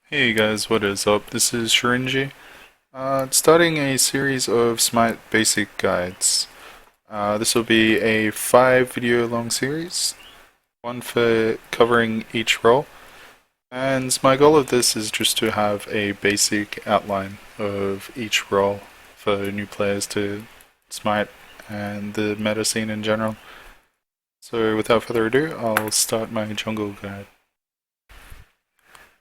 Hey guys, what is up? This is Shirinji. Starting a series of Smite basic guides. This will be a 5 video long series, one for covering each role. And my goal of this is just to have a basic outline of each role for new players to Smite and the meta scene in general. So without further ado, I'll start my jungle guide.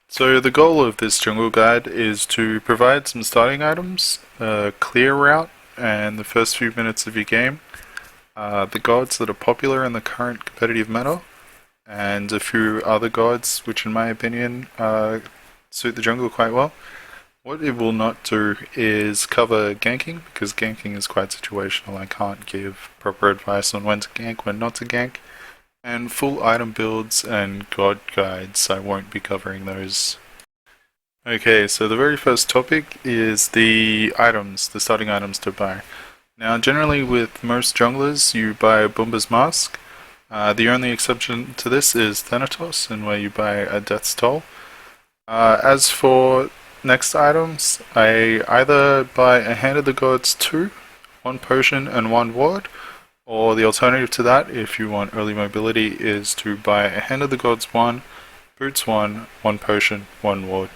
So the goal of this jungle guide is to provide some starting items, a clear route, and the first few minutes of your game, the gods that are popular in the current competitive meta, and a few other gods which in my opinion suit the jungle quite well. What it will not do is cover ganking, because ganking is quite situational. I can't give proper advice on when to gank, when not to gank. And full item builds and god guides, I won't be covering those. Okay, so the very first topic is the items, the starting items to buy. Now, generally with most junglers, you buy a Boomba's Mask. The only exception to this is Thanatos, and where you buy a Death's Toll. As for next items, I either buy a Hand of the Gods 2, 1 potion and 1 ward, or the alternative to that, if you want early mobility, is to buy a Hand of the Gods 1, Boots 1, 1 potion, 1 ward.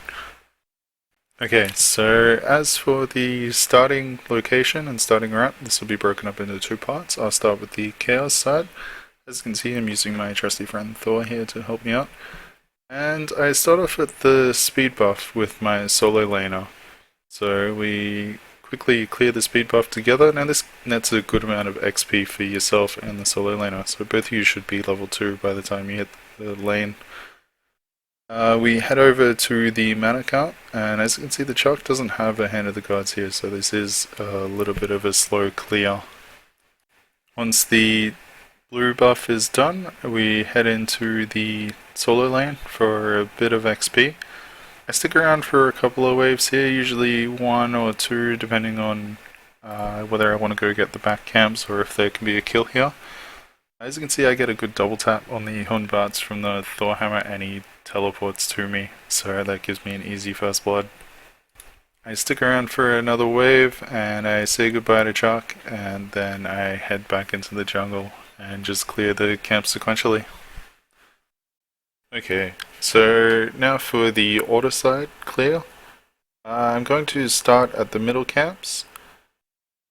Okay, so as for the starting location and starting route, this will be broken up into 2 parts. I'll start with the Chaos side. As you can see, I'm using my trusty friend Thor here to help me out. And I start off with the speed buff with my solo laner. So we quickly clear the speed buff together. Now this nets a good amount of XP for yourself and the solo laner, so both of you should be level 2 by the time you hit the lane. We head over to the mana count, and as you can see the Chuck doesn't have a Hand of the Gods here, so this is a little bit of a slow clear. Once the blue buff is done, we head into the solo lane for a bit of XP. I stick around for a couple of waves here, usually 1 or 2 depending on whether I want to go get the back camps or if there can be a kill here. As you can see, I get a good double tap on the Hunbarts from the Thor hammer and he teleports to me, so that gives me an easy first blood. I stick around for another wave and I say goodbye to Chuck, and then I head back into the jungle and just clear the camp sequentially. Okay, so now for the order side clear. I'm going to start at the middle camps.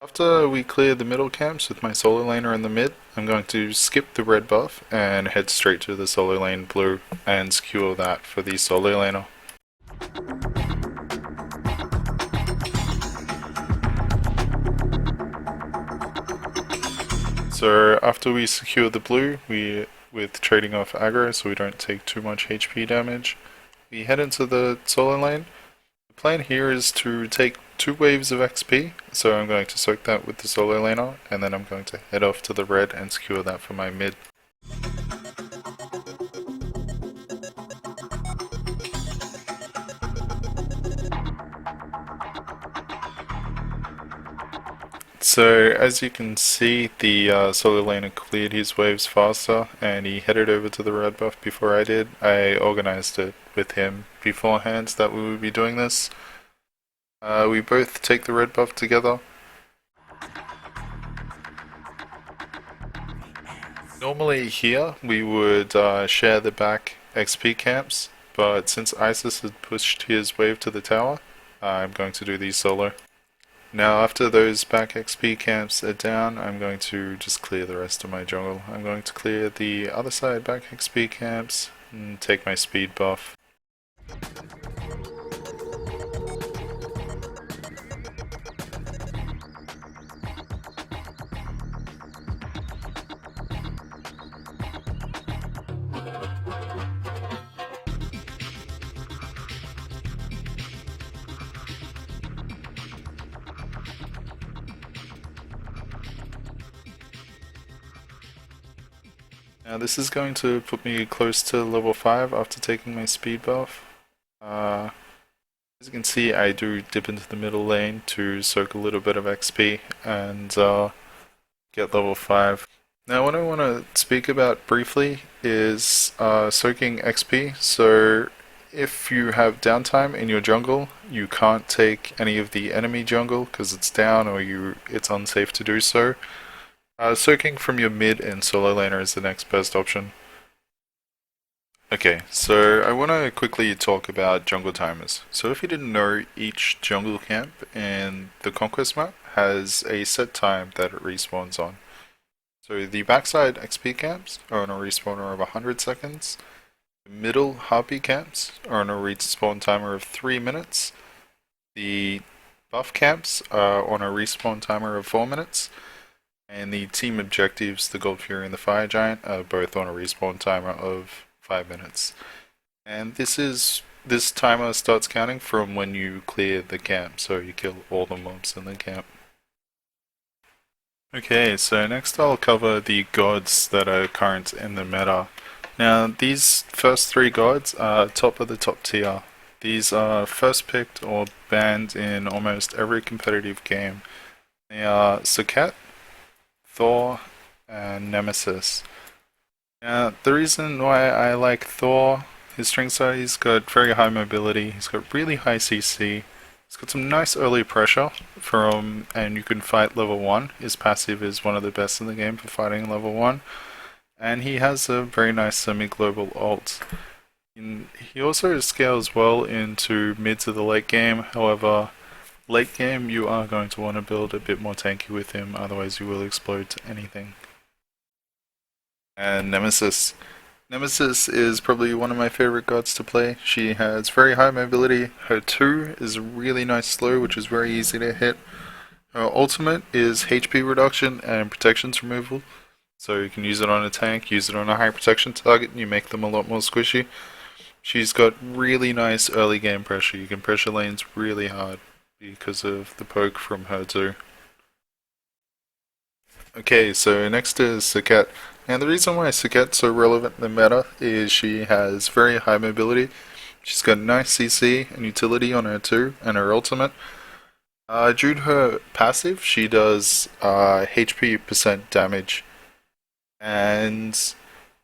After we clear the middle camps with my solo laner in the mid, I'm going to skip the red buff and head straight to the solo lane blue and skewer that for the solo laner. So after we secure the blue, with trading off aggro so we don't take too much HP damage, we head into the solo lane. The plan here is to take 2 waves of XP, so I'm going to soak that with the solo laner, and then I'm going to head off to the red and secure that for my mid. So as you can see, the solo laner cleared his waves faster and he headed over to the red buff before I did. I organized it with him beforehand that we would be doing this. We both take the red buff together. Normally here we would share the back XP camps, but since Isis had pushed his wave to the tower, I'm going to do these solo. Now after those back XP camps are down, I'm going to just clear the rest of my jungle. I'm going to clear the other side back XP camps and take my speed buff. Now this is going to put me close to level 5 after taking my speed buff. As you can see, I do dip into the middle lane to soak a little bit of XP and get level 5. Now what I want to speak about briefly is soaking XP. So if you have downtime in your jungle, you can't take any of the enemy jungle because it's down or it's unsafe to do so. Soaking from your mid and solo laner is the next best option. Okay, so I want to quickly talk about jungle timers. So if you didn't know, each jungle camp in the Conquest map has a set time that it respawns on. So the backside XP camps are on a respawner of 100 seconds. The middle Harpy camps are on a respawn timer of 3 minutes. The buff camps are on a respawn timer of 4 minutes. And the team objectives, the Gold Fury and the Fire Giant, are both on a respawn timer of 5 minutes. And this timer starts counting from when you clear the camp, so you kill all the mobs in the camp. Okay, so next I'll cover the gods that are current in the meta. Now, these first three gods are top of the top tier. These are first picked or banned in almost every competitive game. They are Saket, Thor, and Nemesis. Now, the reason why I like Thor, his strength side, he's got very high mobility, he's got really high CC, he's got some nice early pressure and you can fight level 1. His passive is one of the best in the game for fighting level 1. And he has a very nice semi-global ult. He also scales well into mid to the late game, however, late game you are going to want to build a bit more tanky with him, otherwise you will explode to anything. And Nemesis. Nemesis is probably one of my favorite gods to play. She has very high mobility. Her 2 is a really nice slow, which is very easy to hit. Her ultimate is HP reduction and protections removal. So you can use it on a tank, use it on a high protection target, and you make them a lot more squishy. She's got really nice early game pressure. You can pressure lanes really hard because of the poke from her 2. Okay, so next is Saket. Now the reason why Saket's so relevant in the meta is she has very high mobility. She's got nice CC and utility on her 2 and her ultimate. Due to her passive, she does HP percent damage. And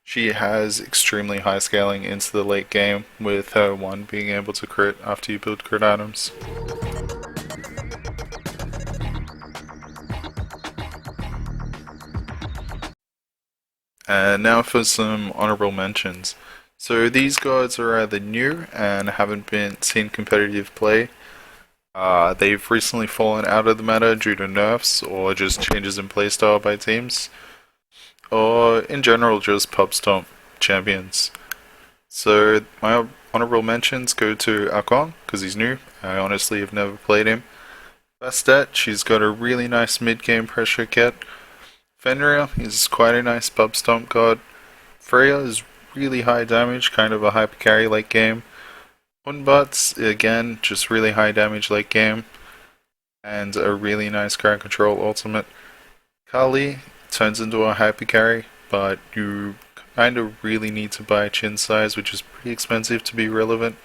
she has extremely high scaling into the late game, with her 1 being able to crit after you build crit items. And now for some honorable mentions. So these gods are either new and haven't been seen competitive play. They've recently fallen out of the meta due to nerfs or just changes in playstyle by teams, or in general just pub stomp champions. So my honorable mentions go to Akon because he's new. I honestly have never played him. Bastet, she's got a really nice mid-game pressure kit. Fenrir is quite a nice pub stomp god. Freya is really high damage, kind of a hyper carry late game. Hunbutts, again, just really high damage late game. And a really nice crowd control ultimate. Kali turns into a hyper carry, but you kind of really need to buy chin size, which is pretty expensive to be relevant.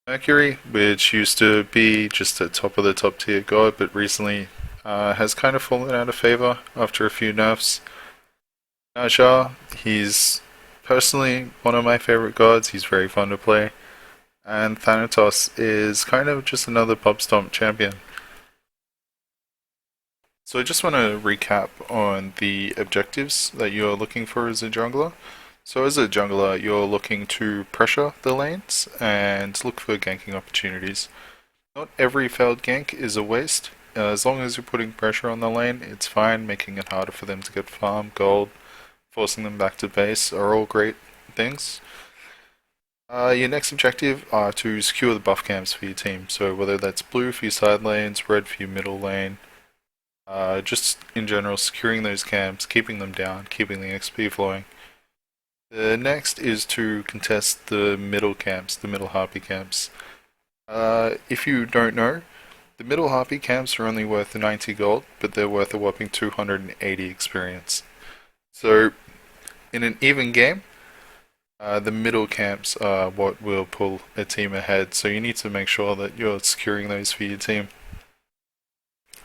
Mercury, which used to be just a top of the top tier god, but recently has kind of fallen out of favor after a few nerfs. Naja, he's personally one of my favorite gods, he's very fun to play. And Thanatos is kind of just another pub stomp champion. So I just want to recap on the objectives that you're looking for as a jungler. So as a jungler, you're looking to pressure the lanes and look for ganking opportunities. Not every failed gank is a waste. As long as you're putting pressure on the lane, it's fine. Making it harder for them to get farm, gold, forcing them back to base are all great things. Your next objective are to secure the buff camps for your team. So whether that's blue for your side lanes, red for your middle lane, just in general securing those camps, keeping them down, keeping the XP flowing. The next is to contest the middle camps, the middle Harpy camps. If you don't know, the middle Harpy camps are only worth 90 gold, but they're worth a whopping 280 experience. So, in an even game, the middle camps are what will pull a team ahead, so you need to make sure that you're securing those for your team.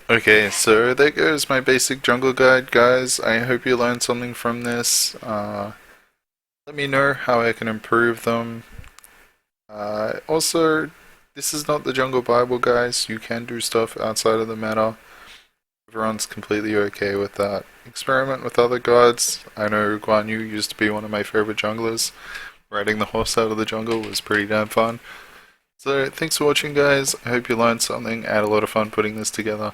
Okay, so there goes my basic jungle guide, guys. I hope you learned something from this. Let me know how I can improve them. Also, this is not the Jungle Bible, guys. You can do stuff outside of the meta. Everyone's completely okay with that. Experiment with other gods. I know Guan Yu used to be one of my favorite junglers. Riding the horse out of the jungle was pretty damn fun. So, thanks for watching, guys. I hope you learned something. I had a lot of fun putting this together.